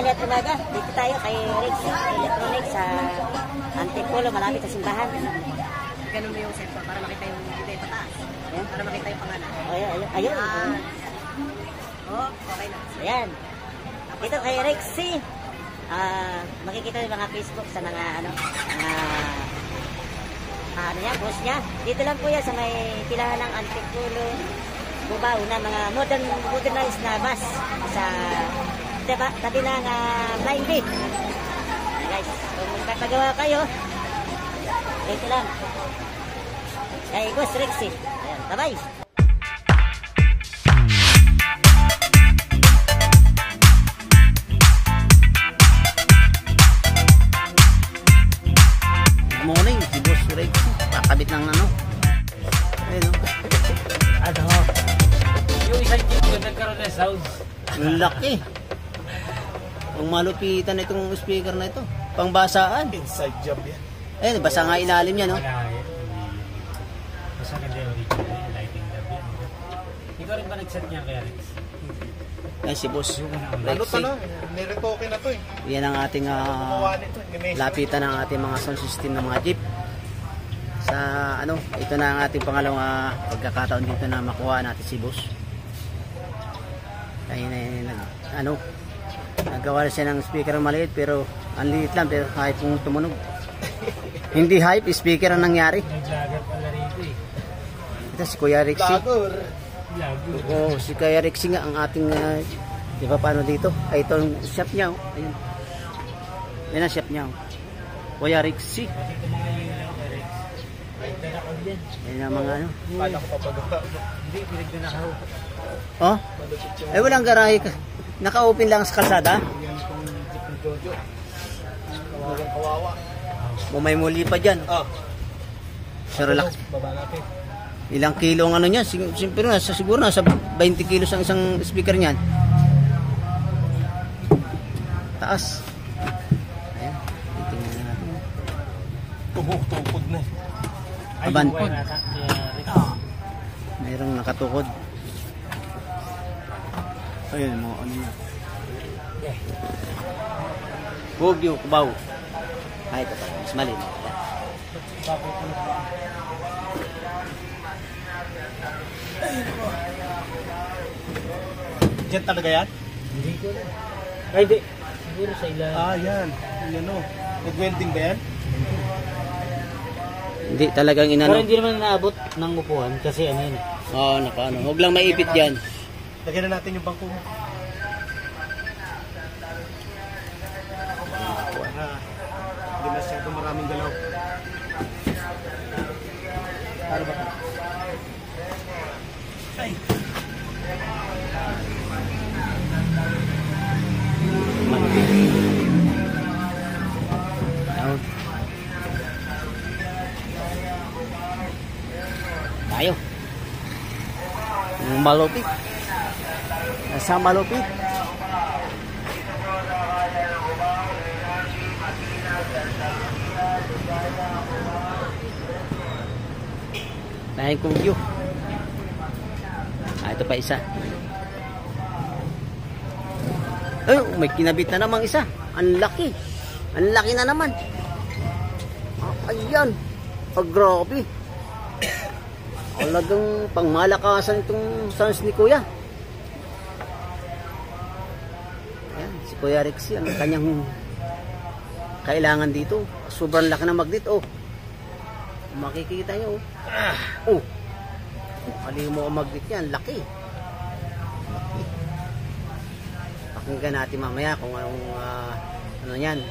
tanghali at umaga. Dito tayo kay Rexy Electronics sa Antipolo, malapit sa simbahan. Ganun mo yung cellphone para makita yung hindi pataas. Ayan. Para makita yung pangalan. Ayun. Oh, okay na. Ayan. Dito kay Rexy. Makikita yung mga Facebook sa mga post niya. Dito lang po yan sa may pilahan ng Antipolo, Cubao na mga modernized na bus sa tabi ng Flying Bee. Guys, kung magpapagawa kayo, dito lang. Kay Boss Rexy. Ayan, bye-bye. Morning, si Boss Rexy. Kakabit ng ano. Ayun. Yung isang jeep ko nagkaroon ng sound. Laki. Ang malupitan itong speaker na ito. Pangbasaan. Inside job yan. Ayun, basa nga ilalim yan, no? Wala yan. Basta hindi original. Lighting lab yan. Ikaw rin ba nag-set niya kaya Rex? Yan si Boss Ano Rexy. to na? Niretoke na to eh. Yan ang ating Gumawa nito. lapitan ng ating mga sound system ng mga jeep. Sa ito na ang ating pangalawang pagkakataon dito na makuha natin si Boss. Nagawa siya ng speaker ng maliit pero ang liit lang pero kahit kung tumunog. Hindi hype, speaker ang nangyari. Nag-vlogger pala rito eh. Ito si Kuya Rexy. Vlogger. Oo, si Kuya Rexy nga ang ating di ba paano dito? Ay, ito ang shop niya. Ayun. Yan ang shop niya. Kuya Rexy. Ito mga ilaw kay Rex. Pinakod yan. Yan ang mga ano. Kala ko papagawa. Hindi, pinagdanakaw. Oh? Ay, walang garahe. Naka-open lang sa kalsada. Yan itong jeep ni Jojo. Kawawa. May muli pa dyan. Sir, relax. Baba natin. Ilang kilo ang ano niyan? Siguro nasa 20 kilos ang isang speaker niyan. Taas. Ayan. Tingnan natin. Tupod na. Abantod. Rex. Mayroong nakatukod. Ayun mo, ano niya. Bugyo, Cubao. Ay, ito pa. Mas maliit. Diyan talaga yan? Hindi ko lang. Ay, di. Siguro sa ilalim. Yan. Yan o. Nag-welding ba yan? Hindi talagang Pero inano. hindi naman naabot ng upuan kasi ano yun. Oo, nakaano. Huwag lang maipit yan. Lagyan na natin yung bangko mo. Hindi masyado maraming galaw. Para ba? Ay! Tayo. Malupit. Nasa malupit. Dahil kong view. Ito pa isa. Ay, may kinabit na namang isa. Ang laki. Ang laki na naman. Ayan. Grabe. Talagang pangmalakasan itong sounds ni Kuya. Ayan, si Kuya Rexy, ang kanyang kailangan dito. Sobrang laki ng magnet, oh. Makikita nyo, oh. Kalimu mo ang magnet yan, laki. Pakinggan natin mamaya kung anong, ano yan.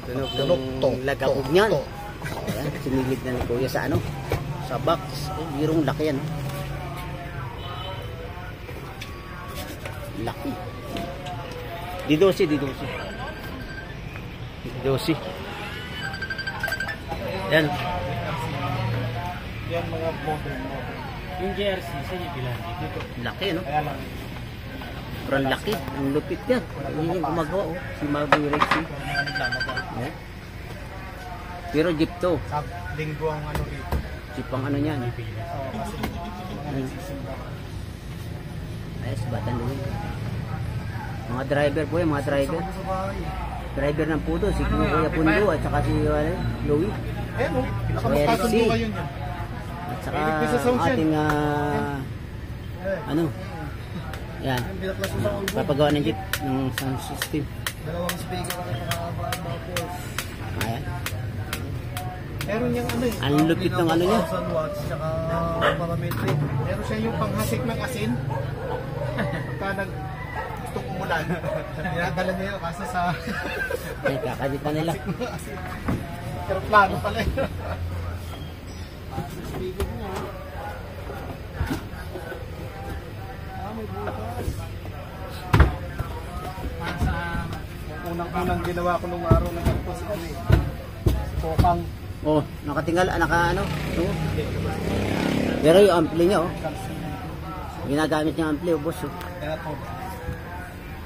Tunog ng lagabog niyan. Ayan, sinilid na ni Kuya sa ano. Sa box, birong laki yan. Laki. Didosi. Yan. Yan mga modern. Yung jersey, saan yung bilang dito? Laki, no? Kaya lang. Sobrang laki. Ang lupit yan. Yung gumagawa, oh. Si Maboy Rexy. Yeah. Pero jeep to. Sa linggo ang ano rito. Jeep ang ano yan. Ayos, batang luwi. Mga driver po yan, mga driver. Driver ng puto, si Kuya Pundo at saka si Louie. Ayan o, Kuya pinakamagkakasundo Rexy. kayo niyan. At saka Iligpit sa sound ang ating ano, yan, Binaklas mo sa ulo. papagawa ng jeep ng sound system. Dalawang speaker ang nakakabaan tapos. Ayan. Meron yung ano eh. Ang lupit ng ano niya. 1000 watts tsaka parametric. Meron siya yung panghasik ng asin. Pagka gustong umulan. Dinadala niya yun kasi sa Ay, kakabit na nila. hasik ng asin. Pero plano pala yun. Speaker niya. May bukas. Unang ginawa ko nung araw na ganito si ano eh. Pokang. Oh, nakatingala, ano. Oh. Pero yung ampli niya, oh. Ginagamit niya ampli, oh, boss. Oh. Kaya to.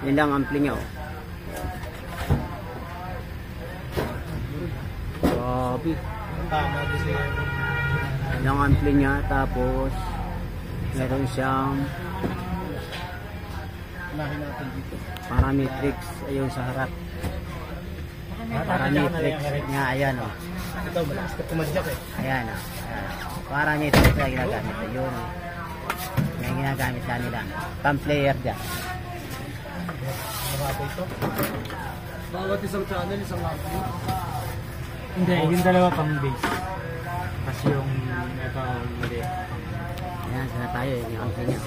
Yun lang ang ampli niya, oh. Grabe. Tama din siya. Yun lang ang ampli niya, tapos meron siyang Unahin natin dito. parametrics ayun sa harap. Parametrics nga, ayan, oh. Ito, malakas ka pumadyak eh. Ayan, oh. Ayan. Parametrics na ginagamit. Ayun, oh. Yan ginagamit na nila. Pang-player dyan. Marami ito. Bawat isang channel, isang ampli. Hindi, yung dalawa pang base. Kasi yung ito mali. Ayan, sana tayo, yung ampli niya.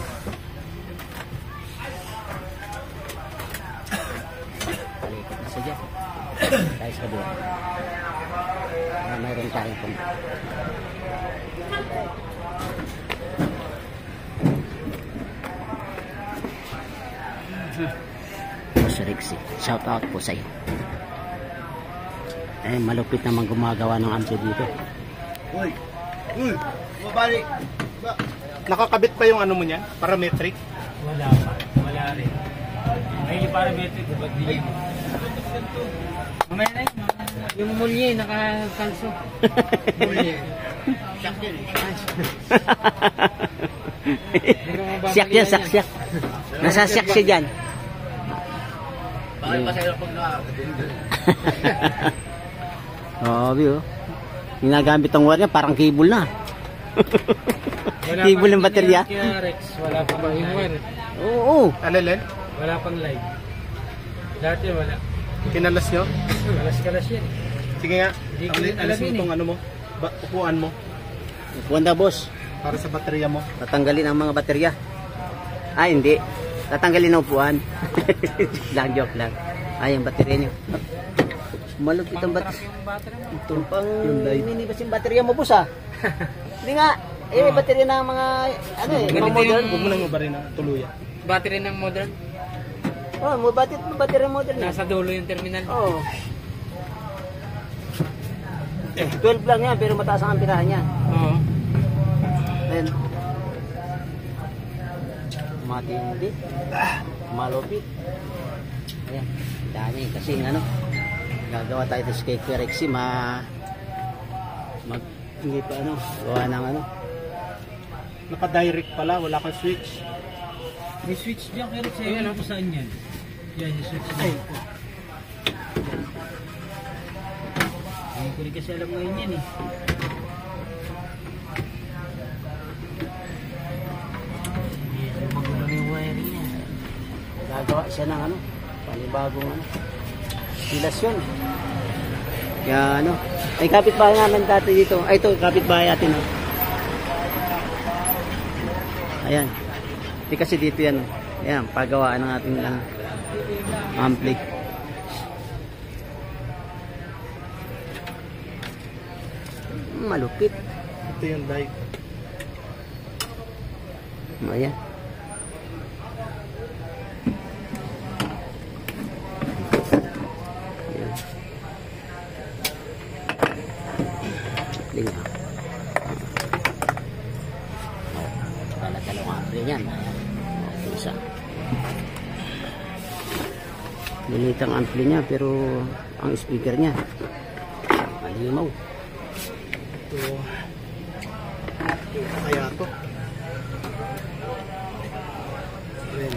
Palikot na siya dyan. Tayo sa kabila. Mayroon tayong pang. Boss Rexy, shout out po sa iyo. Eh, malupit naman gumagawa ng ampli dito. Uy! Uy! Mabali! Nakakabit pa yung ano mo niyan? Parametric? Wala pa. Wala rin. May parametric. Ba't di? Mamaya na yun. Yung mulye, nakakalso. Mulye. Shock yun eh. Siyak yan, siyak. Nasa siyak siya dyan. Bakit pa sa'yo pag nakakabit? Grabe, oh. Ginagamit ang wire niya, parang cable na. Cable ng baterya. Kaya Rex, wala pa bang wire. Oo. Alelen? Wala pang live. Dati wala. Kinalas nyo? Kalas-kalas yan. Sige nga. Hindi ko rin alam Alisin mo yun itong ano mo. Upuan mo. Wanda, boss. Para sa baterya mo. Tatanggalin ang mga baterya. Ah, hindi. Tatanggalin ang upuan. Lang, joke lang. Ay, ang baterya niyo. Malupit ang baterya. Ito pang minibas yung baterya mo, boss, ah. Hindi nga. Eh, may baterya ng mga, ano eh, mga modern. Huwag mo nang mabarin na tuluyan. Battery ng modern. Oh, baterya modern. Nasa dulo yung terminal. Oo. 12 lang yan, pero mataas ang amperahan niya. Oo. Then, matindi. Malupit. Ayan, dami. Kasi ano, gagawa tayo ito sa Kuya Rexy, hindi pa ano, gawa ng ano. Naka-direct pala, wala kang switch. May switch dyan kay Rex. Ayun, kung saan yan? Yan, yung switch na. Hindi ko rin kasi alam ngayon yan eh. Hindi magulo na yung wiring niya. Gagawa siya ng ano, panibagong ano, ilasyon. Kaya ano, ay kapitbahay namin dati dito. Ay ito, kapitbahay natin. Oh. Ayan. Di kasi dito yan. Ayan, pagawaan ng ating ampli. Malupit. Ito yung light. Ayan. Ayan. Linga. Dalawang ampli yan. Ayan. Isa. Lilit ang ampli niya pero ang speaker niya malimaw. Ito. Kaya to. Ayan.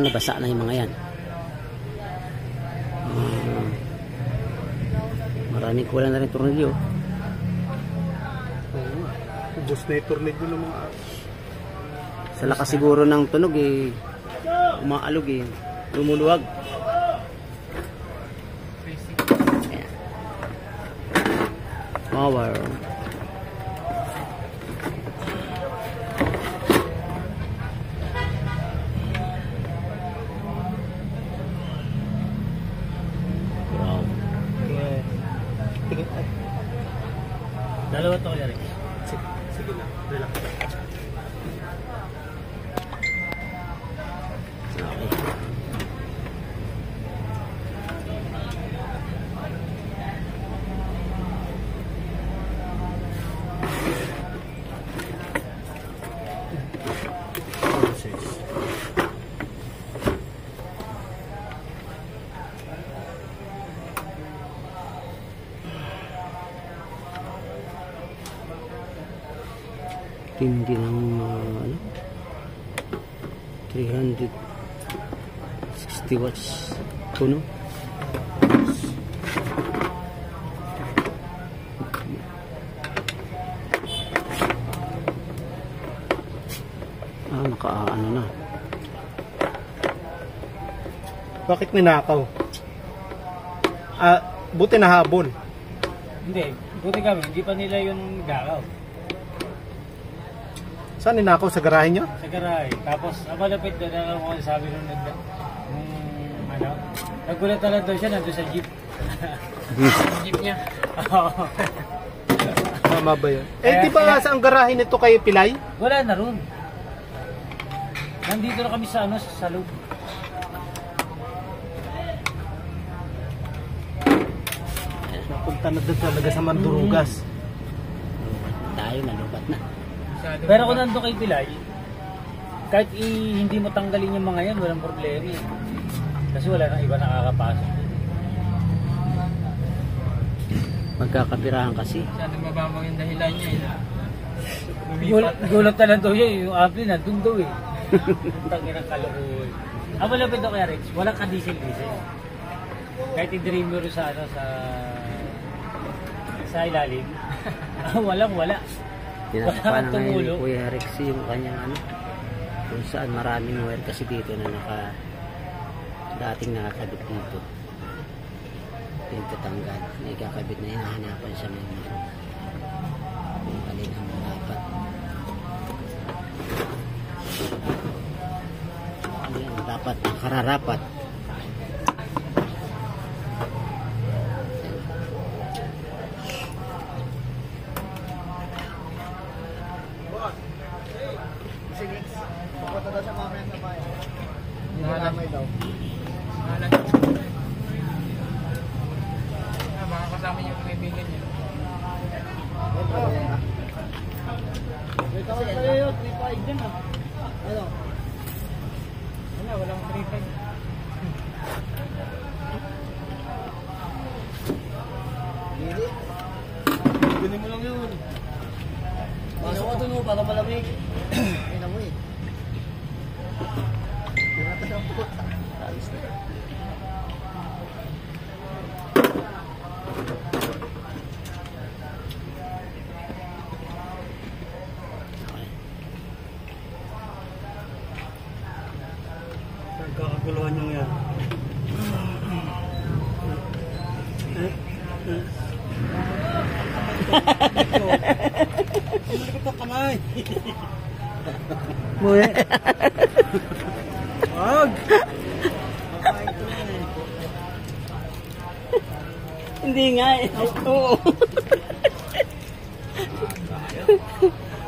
nabasa na yung mga yan. Maraming kulang na rin tornilyo. Ubus na yung tornilyo ng mga... Sa lakas siguro ng tunog umaalog lumuluwag. Ayan. Power. Wow. Tingin ay. Dalawa to kaya rin. Sige na, relax. Okay. Tindi ng 360 watts puno. Naka-ano na. Bakit ninakaw? Buti na habol. Hindi, buti kami, hindi pa nila yung gakaw. Saan ninakaw? Sa garahe nyo? Sa garay. Tapos, malapit na lang ako sabi nung nagulat na lang daw siya, nandun sa jeep. Jeep niya. Oo. Tama ba yun? Di ba sa ang garahe nito kay Pilay? Wala na ron. Nandito na kami sa sa loob. Napunta na doon talaga sa Mandurugas. Tayo nalubat na. Pero kung nandun kay Pilay, kahit hindi mo tanggalin yung mga yan, walang problema. Kasi wala nang iba nakakapasok. Magkakapirahan kasi. Sana mababaw yung dahilan niya. Gulat na lang daw siya, yung ampli nandun daw eh. Tangin ang kalokohan. Malapit daw kaya Rex, walang ka-diesel-diesel. Kahit i-dream mo sa ilalim, wala. Tinatapanan ngayon ni Kuya Rexy yung kanyang kung saan maraming wire kasi dito na dating nakakabit dito. Pintatanggal. May kakabit na hinahanapan siya ng yung kalinang dapat. Ayan, dapat nakararapat. Pupunta daw siya mamaya na bayan. Malamay daw. Baka kasama yung kaibigan niya. Wait ako sa'yo yun, 3.5 dyan Ano? Walang 3.5. Gili? Gunin mo lang yun. Pasok ka dun para malamig. Ay na mo eh. Pinata ng puta. Ayos na. Nagkakaguluhan yung yan. Ito kamay. Muli. Wag. Hindi nga eh. Oo.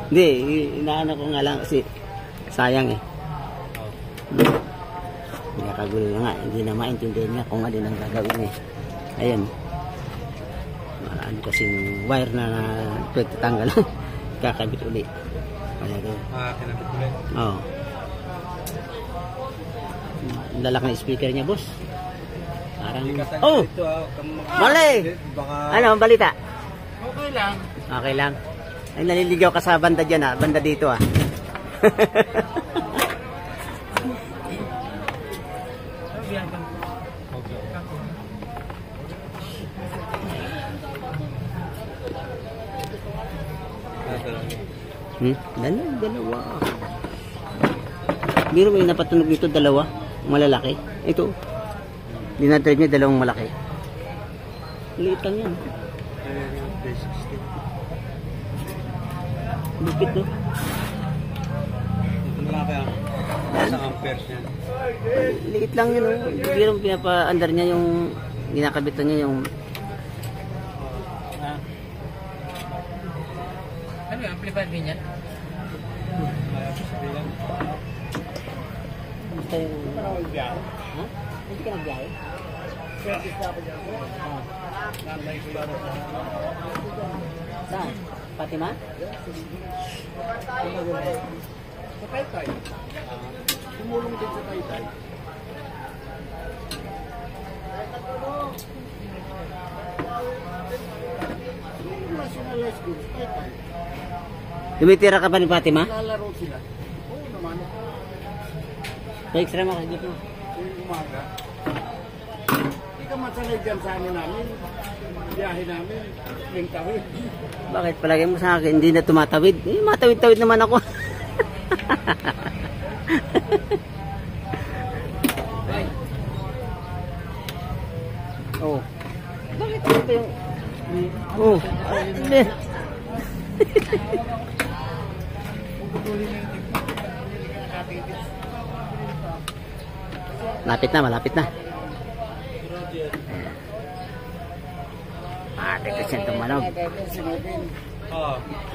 Hindi, inaano ko nga lang kasi sayang eh. Nagkakagulo na nga, hindi na maintindihan niya kung alin ang gagawin eh. Ayun. Marami kasing wire na pagtatanggal. Kakabit uli. Kaya doon. Kinabit ulit. Oo. Ang lalaki ng speaker niya, boss. Parang... Oh! Mali! Ano ang balita? Okay lang. Okay lang. Ay, naliligaw ka sa banda dyan banda dito Dalawa. Biro mo yung napatunog nito, dalawa. Malalaki. Ito. Dinadrive niya dalawang malaki. Liit lang yan. Lupit, no? Malaki ang isang amperes niya. Liit lang yun, no? Biro mo pinapa-under niya yung ginakabitan niya yung Ano yung amplifier din yan? basta yung... Ha? Hindi ka nagbiyahe? Saan? Fatima? Sa Taytay. Tumulong din sa Taytay. National High School, Taytay. Tumitira ka pa ni Fatima? Lalaro sila. Oo naman. Pa-extra mo kasi dito. Yung umaga. Hindi ka masanay dyan sa ano namin. Biyahe namin. Yung tawid. Bakit palagi mo sa akin hindi na tumatawid? Eh, matawid-tawid naman ako. Oh. Bakit ano pa yung... Oh. Hindi. Malapit na, malapit na. Dito siya tumalog.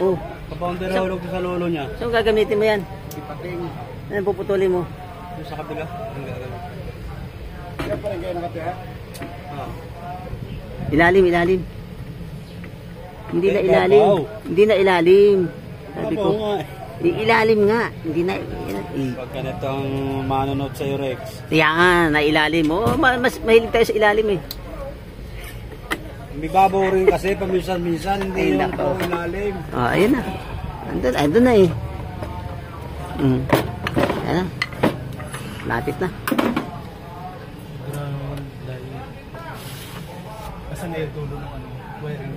Oh. Kapag nahulog sa lolo niya. Saan gagamitin mo yan? Ipating. Ano puputulin mo? Yung sa kabila. Ang gagawin. Kaya pa rin kayo nakatira? Ilalim, ilalim. Hindi na ilalim. Hindi na ilalim. Sabi ko, ilalim nga. Hindi na Pag ganito ang manunod sa'yo, Rex. Kaya nga, na ilalim. Oh, mas mahilig tayo sa ilalim eh. May babaw rin kasi paminsan-minsan, Ay, hindi yung nako. ilalim. Oh, ayun na. Andun na eh. Ayan na. Lapit na. Kasi na yung dulo ng ano, wiring.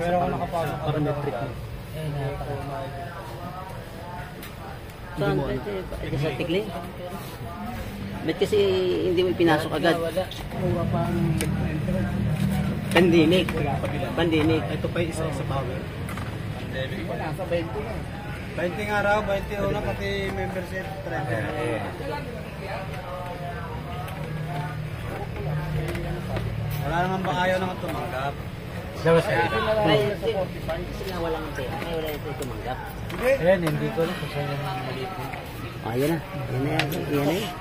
Pero ako nakapasok para metric mo. Saan? Sa tikling? Ba't kasi hindi mo pinasok agad? Pandemic. Pandemic. Ito pa yung isa sa power. Wala, sa 20 na. 20 nga raw, 20 na pati membership. Wala naman ba kayo naman tumanggap? Ay, kasi nga walang pera. Ay, wala ito tumanggap. Ayan, hindi ko alam kung saan yung maliit mo. Ayan na. Ayan na yan. Ayan na yan.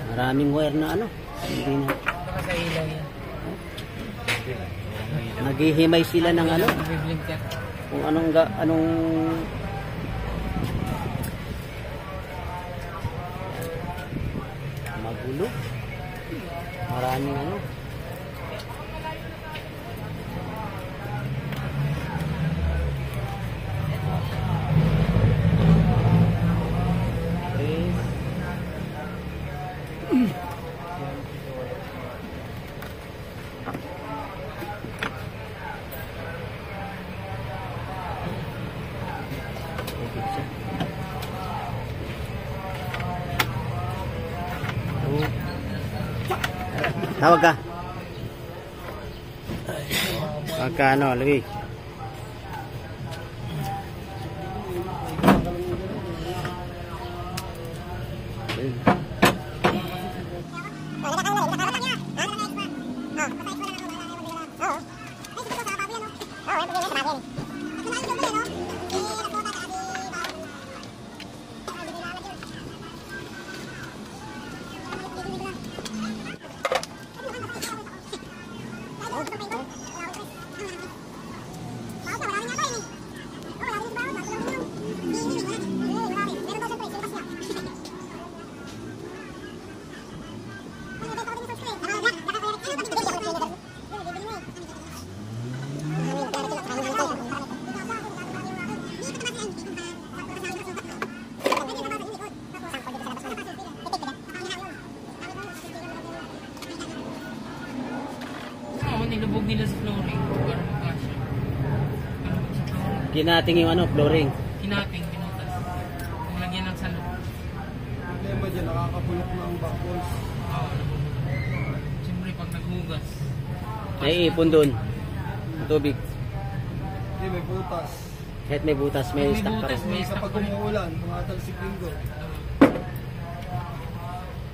Maraming wire na ano. Hindi na. Baka sa ilaw yan. Naghihimay sila ng ano. Biblink yan. Kung anong magulo. Maraming ano. Tawag ka. Pagka ano, lagi. Oo, nilubog nila sa flooring. Para makasya. Kinating yung ano, flooring. Kinating, pinutas. Nilagyan ng salo. Problema dyan, nakakapulok ng backballs. Oo. Siyempre pag naghugas. Naiipon doon. Tubig. Hindi, may butas. Kahit may butas, may May stock pa butas, rin. may stock Kapag pa rin. umuulan, tumatalsik linggo.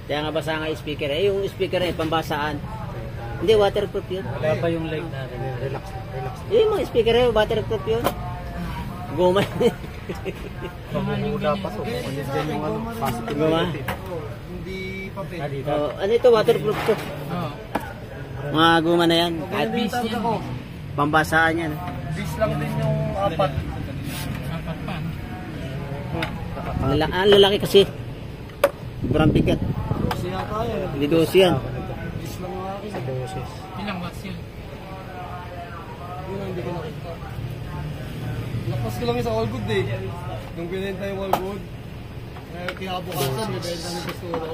Kaya nga basa nga yung speaker. Eh, yung speaker eh, pambasaan. Hindi, waterproof yun. Wala pa yung light natin. Relax, relax. Eh, yung mga speaker eh, waterproof yun. Guma. Mahal yung Dapat ganyan. o, dyan yung ano, positive Guma. negative. Oo, hindi papel. Ah, dito. Oh, ano ito, waterproof to. Oo. Mga guma na yan. Kahit Kahit bis yan. ako, pambasaan yan. bis lang din yung apat. Apat pa. Ang lalaki kasi. Sobrang bigat. Siya tayo. Hindi dosi yan. Bis lang yung akin. Sa boses. Ilang watts yun? Yun ang hindi ko nakita. Lapas ko lang yung sa all good eh. Nung binenta yung all good, kinabukasan, bibenta ng Pasturo.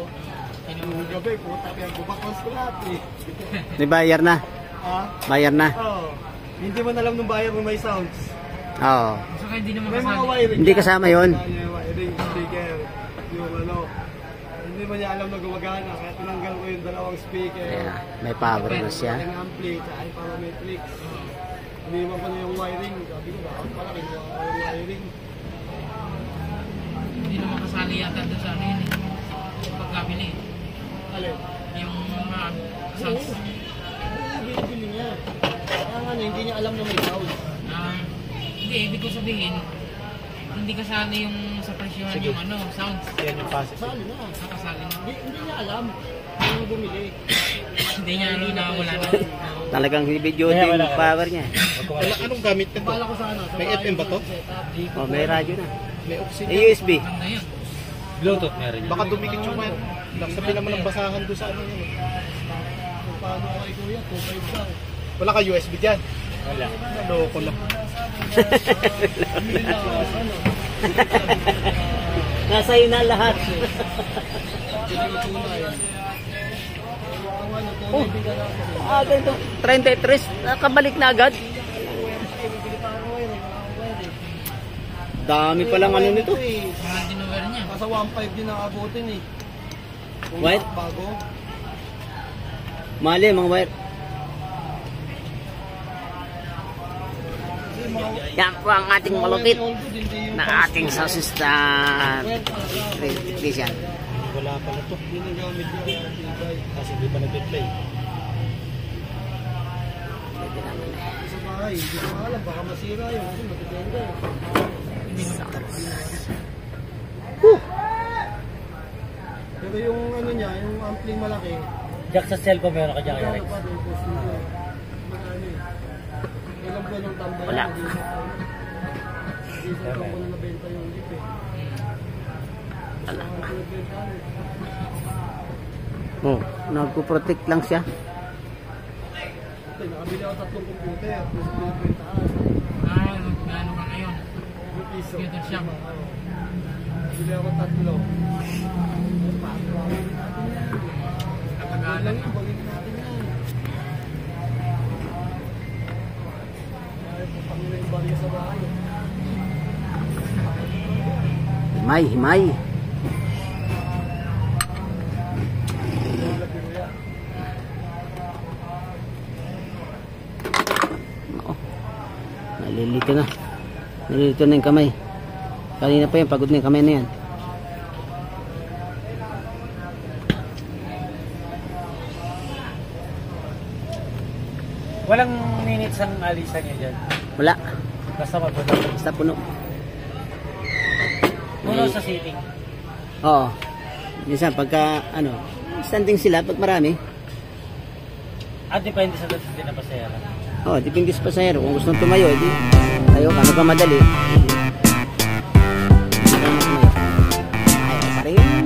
Yung gabi, puta, pinagbubakas ko lahat eh. May bayar na. Ha? Bayar na. Oo. Hindi man alam nung buyer kung may sounds. Oo. Saka hindi naman May mga kasali. wiring. Hindi kasama yun. Yung wiring, speaker, yung ano. Hindi man niya alam na gumagana, kaya tinanggal ko yung dalawang speaker. Ayan, may power na siya. Yung ampli, tsaka yung parametrics. Iniwan ko na yung wiring. Sabi ko, bakit pala kinuha ko yung wiring. Hindi naman kasali yata doon sa ano yun eh. Pagkabili. Alin? Yung mga sounds. Hindi, bili niya. Kaya nga ano, hindi niya alam na may sound. Hindi, ibig ko sabihin, hindi kasali yung sa presyohan yung ano, sounds. Yan yung positive. Sali na. Nakasali na. Hindi niya alam. Hindi bumili. Hindi niya ano na wala na. Talagang video Kaya yung wala ka. power niya. Anong gamit nito? Bala ko sana. May FM ba to? Oh, may radyo na. May oxygen. May USB. Maganda yun. Bluetooth meron yan. Baka dumikit yung wire. Sabi naman ng basahan doon sa ano yun. Kung paano ako kay Kuya, 2.5 lang. Wala ka USB dyan? Wala. Loko lang. Nasa iyo na lahat. Oh, ganito. 33. Nakabalik na agad. Dami palang ano nito. Mahal din ang wire niya. Nasa 1.5 din nakabutin eh. Kung What? bago. Mali mga wire. Yan po ang ating malupit na ating sosis na technician. Wala pala to. Yun ang gamit niya. Kasi hindi pa nag-play. Sa bahay, hindi ko alam. Baka masira yun. Kasi matitenda. Pero yung ano niya, yung ampling malaki. Jack sa cellphone meron ka dyan kaya Rex. Ilang buwan yung tambay. Wala. Hindi sa ko na nabenta yung lip eh. Wala. Oh, nagpo-protect lang siya. Nakabili ako 3 computer. Plus pinagpintaan. Gano'n ka ngayon? Yung piso. Computer shop. Bili ako 3. Katagalan na. Bagay natin yan. Ay, pangina yung barya sa bahay. Himay, himay. Oo. Nalilito na. Nalilito na yung kamay. Kanina pa yan, pagod na yung kamay na yan. Walang minutes ang alisan niya dyan. Wala. Basta magpunta. Basta puno. Puno sa sitting. Oo. Minsan pagka, ano, standing sila pag marami. At depende sa dati na pasayara. Oo, depende sa pasahero. Kung gusto tumayo, edi tayo ka. Ano ka madali? Ay, pa rin.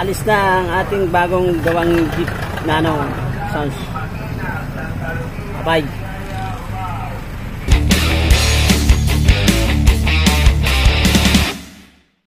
Alis na ang ating bagong gawang jeep nano sounds. Bye.